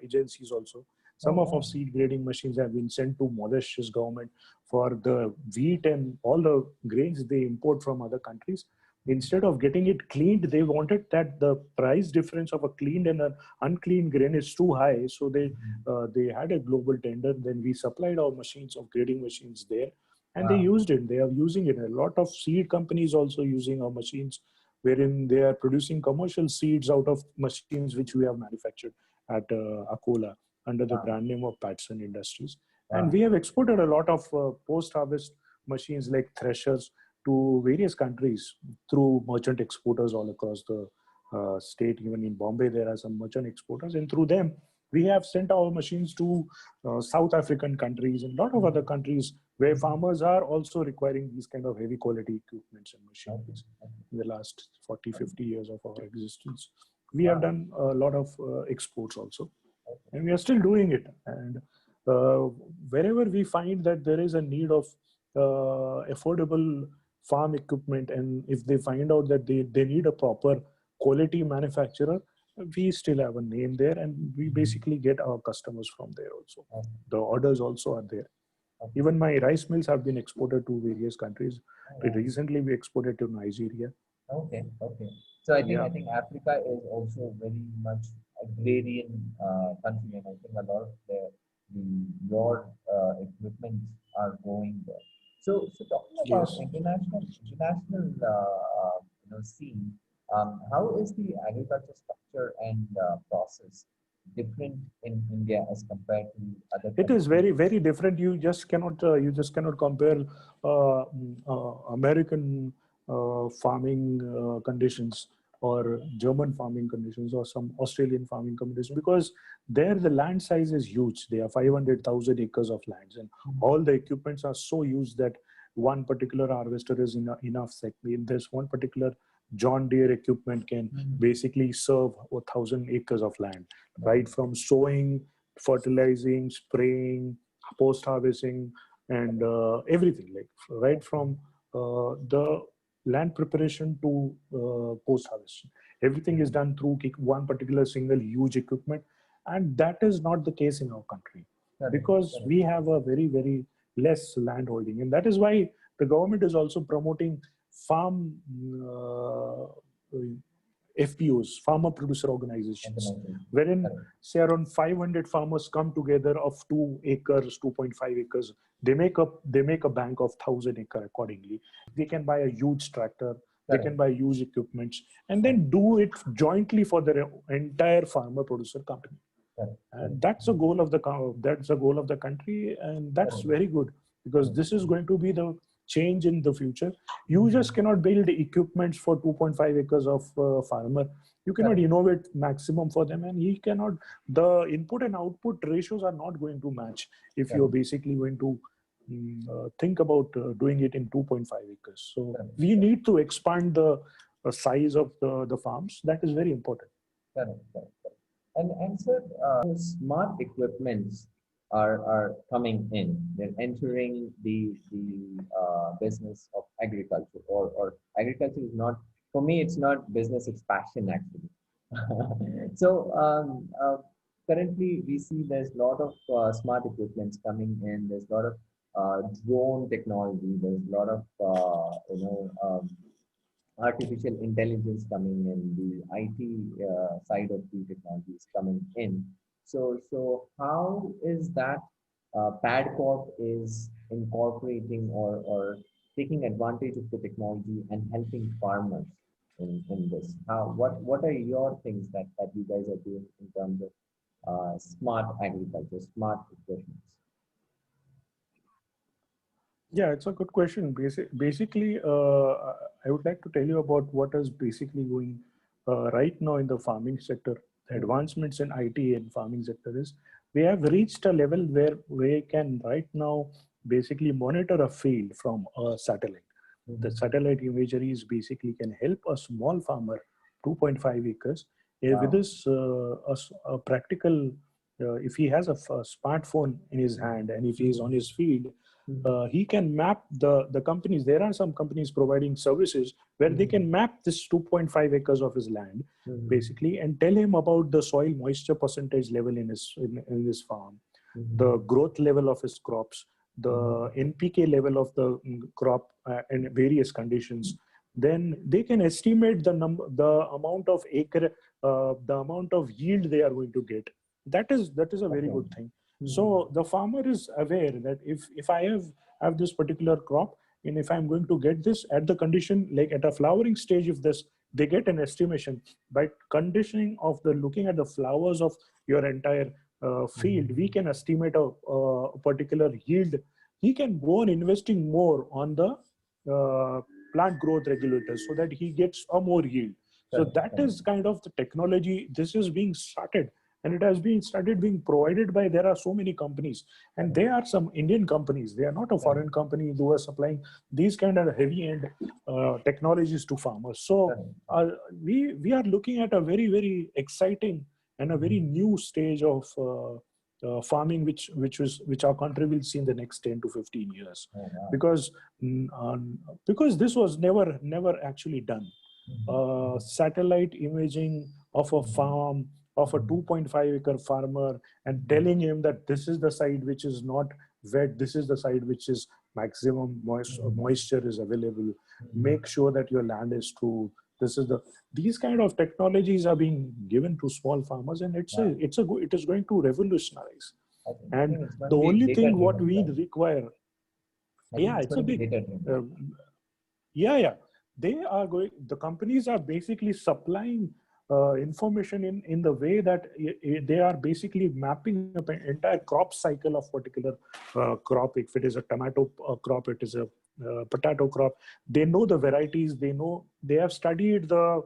agencies also. Some of our seed grading machines have been sent to Mauritius government for the wheat and all the grains they import from other countries. Instead of getting it cleaned, they wanted that the price difference of a cleaned and an unclean grain is too high. So they had a global tender. Then we supplied our machines of grading machines there, and they used it. They are using it. A lot of seed companies also using our machines, wherein they are producing commercial seeds out of machines which we have manufactured at Akola under the brand name of Patson Industries. And we have exported a lot of post-harvest machines like threshers to various countries through merchant exporters all across the state. Even in Bombay, there are some merchant exporters, and through them, we have sent our machines to South African countries and a lot of other countries where farmers are also requiring these kind of heavy quality equipments and machineries. In the last 40, 50 years of our existence, we have done a lot of exports also, and we are still doing it. And wherever we find that there is a need of affordable farm equipment, and if they find out that they need a proper quality manufacturer, we still have a name there, and we basically get our customers from there also. The orders also are there. Even my rice mills have been exported to various countries. Recently, we exported to Nigeria. Okay. So I think Africa is also very much agrarian country, and I think a lot of your equipment are going there. So talking about Yes. international scene, how is the agriculture structure and process different in India as compared to other It is countries? very different. You just cannot compare American farming conditions or German farming conditions or some Australian farming conditions, because there the land size is huge. They are 500,000 acres of lands, and all the equipments are so huge that one particular harvester is enough. Like there's one particular John Deere equipment can basically serve 1,000 acres of land, right from sowing, fertilizing, spraying, post harvesting, and everything, like right from the land preparation to post harvest. Everything is done through one particular single huge equipment, and that is not the case in our country Correct, because correct, we have a very less land holding, and that is why the government is also promoting farm FPOs, farmer producer organizations, organization. wherein Correct, say around 500 farmers come together of 2 acres, 2.5 acres. They make a bank of 1,000 acre accordingly. They can buy a huge tractor, they correct, can buy huge equipments, and correct, then do it jointly for the entire farmer producer company. correct, And that's the goal of the country, and that's correct, very good because correct, this is going to be the change in the future. You correct, just cannot build equipments for 2.5 acres of farmer. You cannot correct, innovate maximum for them, and he cannot. The input and output ratios are not going to match if you're correct, basically going to think about doing it in 2.5 acres. So correct, we need to expand the size of the farms. That is very important. correct, correct, correct. And sir, smart equipments are coming in. They're entering the business of agriculture, or agriculture is not, for me, it's not business, it's passion actually. So currently we see there's a lot of smart equipments coming in. There's a lot of drone technology. There's a lot of artificial intelligence coming in, the IT side of the technology is coming in. So how is that Padcorp is incorporating or taking advantage of the technology and helping farmers in this? What are your things that you guys are doing in terms of smart agriculture, smart equipment? Yeah, it's a good question. Basically, I would like to tell you about what is basically going right now in the farming sector. The advancements in IT and farming sector is we have reached a level where we can right now basically monitor a field from a satellite. The Mhm. satellite imagery is basically can help a small farmer, 2.5 acres, with Wow. this a practical. If he has a smartphone in his hand and if he is on his field, Mhm. he can map the companies. There are some companies providing services where they Mhm. can map this 2.5 acres of his land Mhm. basically and tell him about the soil moisture percentage level in his farm, the Mhm. growth level of his crops, Mhm. the NPK level of the crop and various conditions. Then they can estimate the amount of acre, the amount of yield they are going to get. That is a very Okay. good thing. Mhm. So the farmer is aware that if I have this particular crop, and if I'm going to get this at the condition, like at a flowering stage, if this they get an estimation by conditioning of the looking at the flowers of your entire field, we Mhm. can estimate a particular yield. He can go on investing more on the plant growth regulators so that he gets a more yield. So Correct, that correct. is kind of the technology. This is being started, and it has been started being provided by, there are so many companies, and Correct, they are some Indian companies. They are not a correct, foreign company who are supplying these kind of heavy end technologies to farmers. So correct. we are looking at a very exciting and a very Mhm. new stage of farming, which our country will see in the next 10 to 15 years, Oh, wow. because because this was never actually done. Mhm. Satellite imaging of a Mhm. farm of a Mhm. 2.5 acre farmer and Mhm. telling him that this is the side which is not wet, this is the side which is maximum Mhm. moisture is available, Mhm. make sure that your land is true. This is the These kind of technologies are being given to small farmers, and Wow. it is going to revolutionize. I think And it's going the to be only data thing what driven, we right? require, I think Yeah, it's it's a going to be big. data driven. Uh, yeah, yeah. They are going. The companies are basically supplying information in the way that they are basically mapping up an entire crop cycle of particular crop. If it is a tomato crop, it is a potato crop. They know the varieties. They know. They have studied the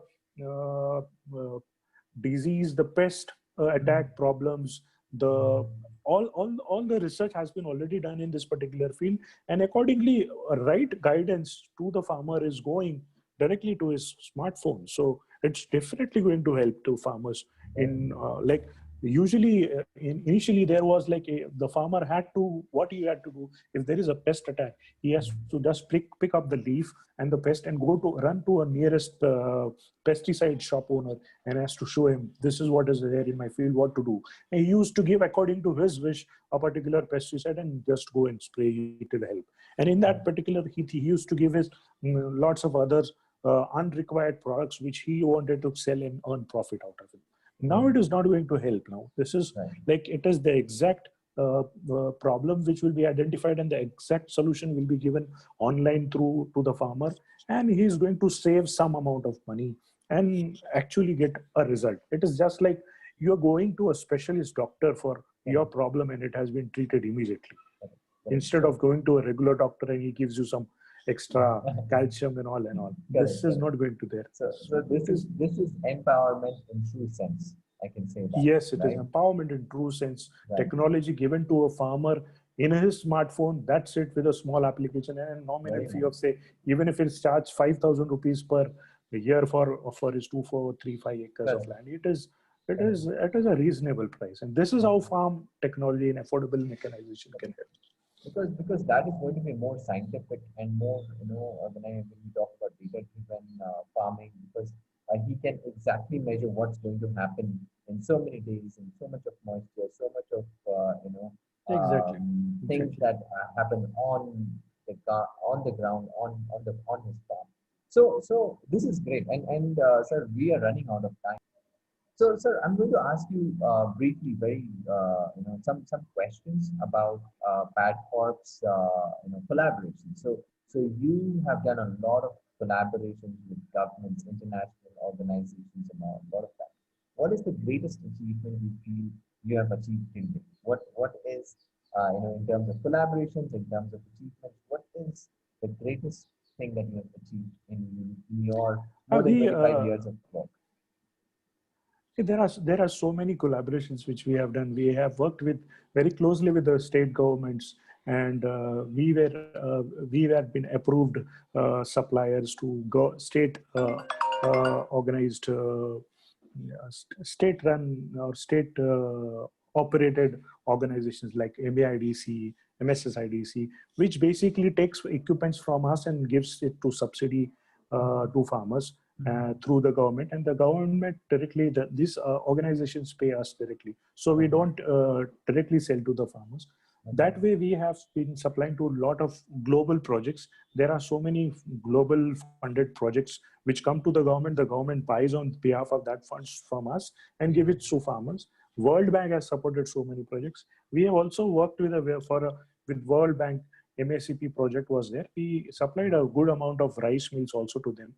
disease, the pest attack problems, the all the research has been already done in this particular field, and accordingly, right guidance to the farmer is going directly to his smartphone. So it's definitely going to help to farmers in like usually initially there was like the farmer had to what he had to do if there is a pest attack, he has to just pick up the leaf and the pest and go to run to a nearest pesticide shop owner and has to show him this is what is there in my field, what to do. And he used to give according to his wish a particular pesticide and just go and spray it to help. And in that particular, he used to give his lots of other unrequired products which he wanted to sell and earn profit out of it. Now it is not going to help. Now this is like it is the exact problem which will be identified and the exact solution will be given online through to the farmer, and he is going to save some amount of money and actually get a result. It is just like you're going to a specialist doctor for your problem and it has been treated immediately. Instead of going to a regular doctor and he gives you some extra calcium and all and all. This is not going to there. So this is empowerment in true sense. I can say that. Yes, it is empowerment in true sense. Technology given to a farmer in his smartphone, that's it, with a small application and a nominal fee of say, even if it's charged 5,000 rupees per year for his 2, 4, 3, 5 acres of land, it is a reasonable price. And this is how farm technology and affordable mechanization can help. Because that is going to be more scientific and more, when we talk about data-driven farming, because he can exactly measure what's going to happen in so many days, in so much of moisture, so much of things that happen on the ground, on his farm. So this is great, and sir, we are running out of time. So, sir, I'm going to ask you briefly, some questions about Padcorp's, collaboration. So you have done a lot of collaborations with governments, international organizations, and a lot of that. What is the greatest achievement you feel you have achieved till date? What is, in terms of collaborations, in terms of achievements, what is the greatest thing that you have achieved in your more than 25 years of work? There are so many collaborations which we have done. We have worked with very closely with the state governments, and we have been approved suppliers to state organized, state run or state operated organizations like MAIDC, MSSIDC, which basically takes equipments from us and gives it to subsidy to farmers. Through the government, and the government directly, these organizations pay us directly. So we don't directly sell to the farmers. That way we have been supplying to a lot of global projects. There are so many global funded projects which come to the government. The government buys on behalf of that funds from us and give it to farmers. World Bank has supported so many projects. We have also worked with with World Bank. MACP project was there. We supplied a good amount of rice mills also to them.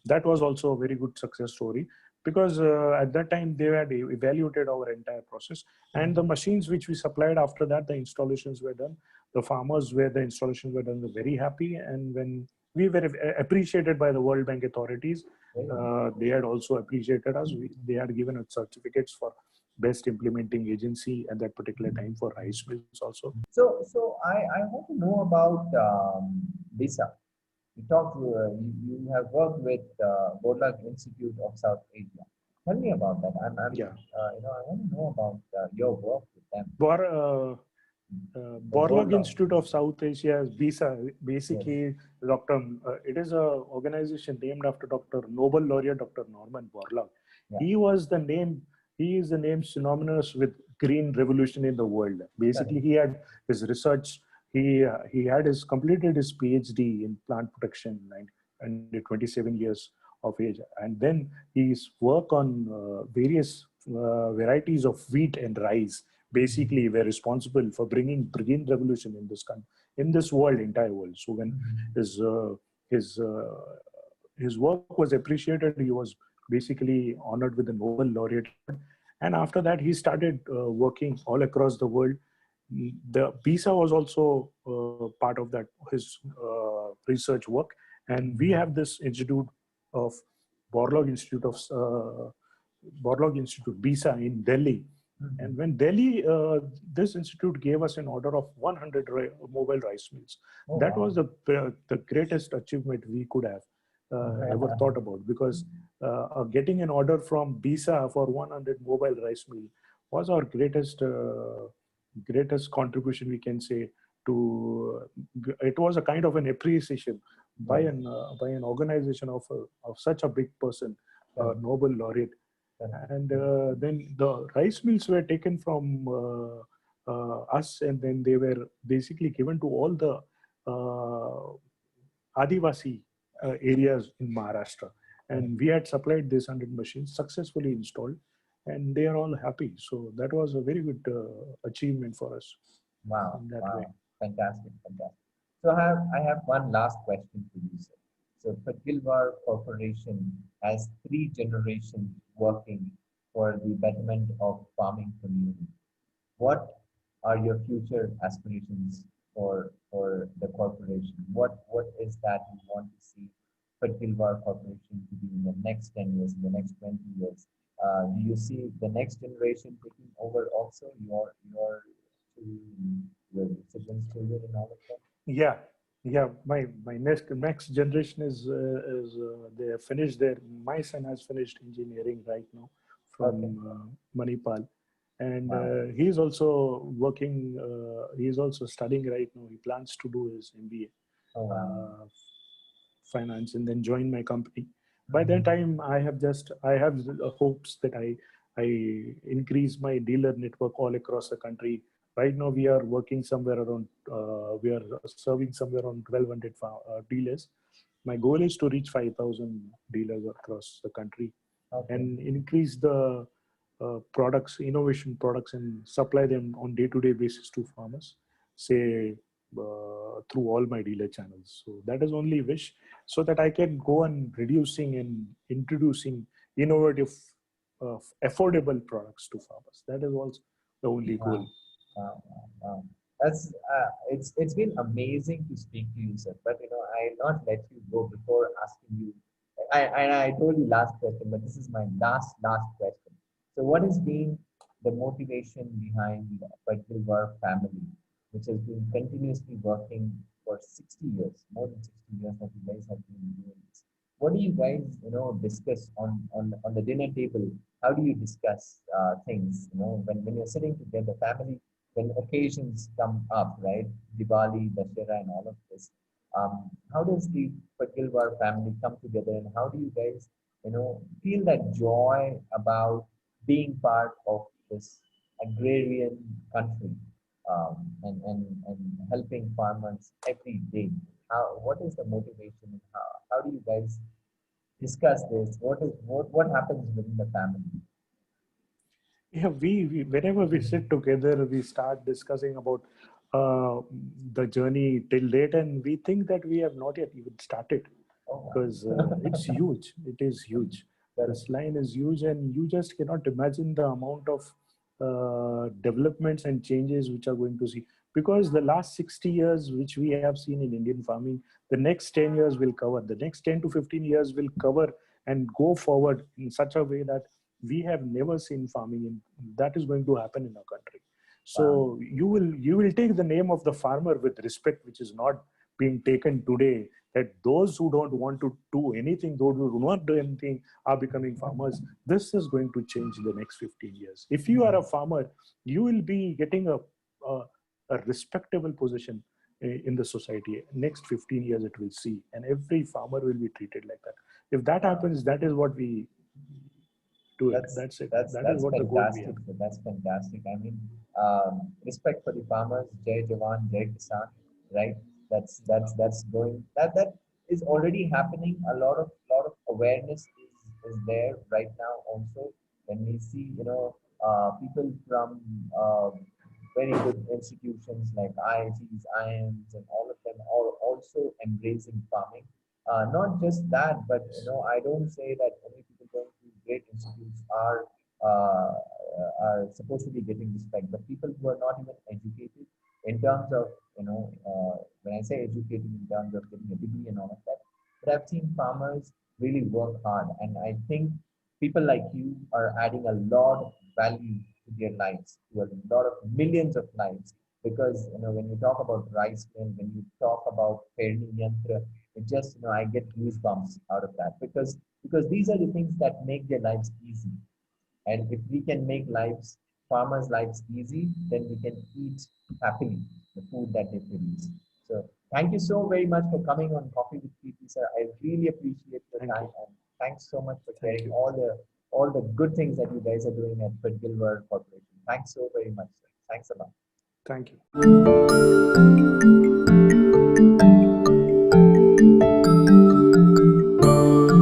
That was also a very good success story, because at that time they had evaluated our entire process, and the machines which we supplied after that, the installations were done. The farmers where the installations were done were very happy, and when we were appreciated by the World Bank authorities, they had also appreciated us. They had given us certificates for best implementing agency at that particular time for rice mills also. So I want to know about BISA. You have worked with Borlaug Institute of South Asia. Tell me about that. I want to know about your work with them. Borlaug Institute of South Asia, BISA, basically, it is an organization named after Dr. Nobel laureate Dr. Norman Borlaug. He is the name synonymous with green revolution in the world. Basically, he had his research. He completed his PhD in plant protection and 27 years of age, and then his work on various varieties of wheat and rice basically were responsible for bringing green revolution in this world, entire world. So when his his uh, his work was appreciated, he was basically honored with the Nobel Laureate Award. And after that, he started working all across the world. The BISA was also part of that his research work, and we have this institute of Borlaug Institute of Borlaug Institute BISA in Delhi. And when Delhi, this institute gave us an order of 100 mobile rice mills. That was the greatest achievement we could have ever thought about, because getting an order from BISA for 100 mobile rice mill was our greatest contribution, we can say. To it was a kind of an appreciation by an organization of such a big person, Nobel laureate. And then the rice mills were taken from us, and then they were basically given to all the Adivasi areas in Maharashtra. And we had supplied these 100 machines, successfully installed, and they are all happy. So that was a very good achievement for us. Wow, In that wow, way. fantastic, fantastic. So I have one last question for you, sir. So Fatgilwar Corporation has 3 generations working for the betterment of farming community. What are your future aspirations for the corporation? What is that you want to see Fatgilwar Corporation to be in the next 10 years, in the next 20 years? Do you see the next generation taking over also to your siblings, children, and all of that? Yeah, yeah. My next generation is they have finished their. My son has finished engineering right now from Okay. Manipal, and Wow. he's also working. He's also studying right now. He plans to do his MBA, Oh, wow. finance, and then join my company. By that Mhm. time, I have hopes that I increase my dealer network all across the country. Right now, we are working somewhere around. We are serving somewhere around 1,200 dealers. My goal is to reach 5,000 dealers across the country Okay. and increase the products, innovation products, and supply them on day-to-day basis to farmers, say through all my dealer channels. So that is only wish, so that I can go on reducing and introducing innovative, affordable products to farmers. That is also the only goal. Wow. Wow. Wow. Wow. That's it's been amazing to speak to you, sir. But I'll not let you go before asking you. I told you last question, but this is my last question. So, what has been the motivation behind the Padgilwar family, which has been continuously working for 60 years, more than 60 years that you guys have been doing this? What do you guys, discuss on the dinner table? How do you discuss things? When you're sitting together, family, when occasions come up, right? Diwali, Dashera, and all of this. How does the Patilwar family come together, and how do you guys, feel that joy about being part of this agrarian country, and helping farmers every day? What is the motivation, and how do you guys discuss this? What happens within the family? Yeah, we whenever we sit together, we start discussing about uh, the journey till date, and we think that we have not yet even started, Oh, because it's huge. It is huge. correct. This line is huge, and you just cannot imagine the amount of developments and changes which are going to see. Because the last 60 years, which we have seen in Indian farming, the next 10 years will cover. The next 10 to 15 years will cover and go forward in such a way that we have never seen farming in, that is going to happen in our country. Wow. So you will take the name of the farmer with respect, which is not being taken today, that those who don't want to do anything, those who do not do anything, are becoming farmers. This is going to change in the next 15 years. If you are a farmer, you will be getting a respectable position in the society. Next 15 years, it will see, and every farmer will be treated like that. If that Wow. happens, that is what we do it. That's That's it. that's That is that's what the goal we fantastic. have. Sir. That's fantastic. I mean, respect for the farmers. Jai Jawan, Jai Kisan. Right. That's going. That is already happening. A lot of awareness is there right now. Also, when we see people from very good institutions like IITs, IIMs, and all of them are also embracing farming. Not just that, but I don't say that only people going to great institutes uh, are supposed to be getting respect, but people who are not even educated in terms of when I say educated in terms of getting a degree and all of that, but I've seen farmers really work hard, and I think people like you are adding a lot of value to their lives, to a lot of millions of lives. Because when you talk about rice mill, when you talk about Perni Yantra, it just I get goosebumps out of that because these are the things that make their lives easy. And if we can make lives, farmers' lives easy, then we can eat happily the food that they produce. So thank you so very much for coming on Coffee with Preeti, sir. I really appreciate your Thank time, you. and thanks so much for Thank sharing you. all the good things that you guys are doing at Pitgill World Corporation. Thanks so very much, sir. Thanks a lot. Thank you.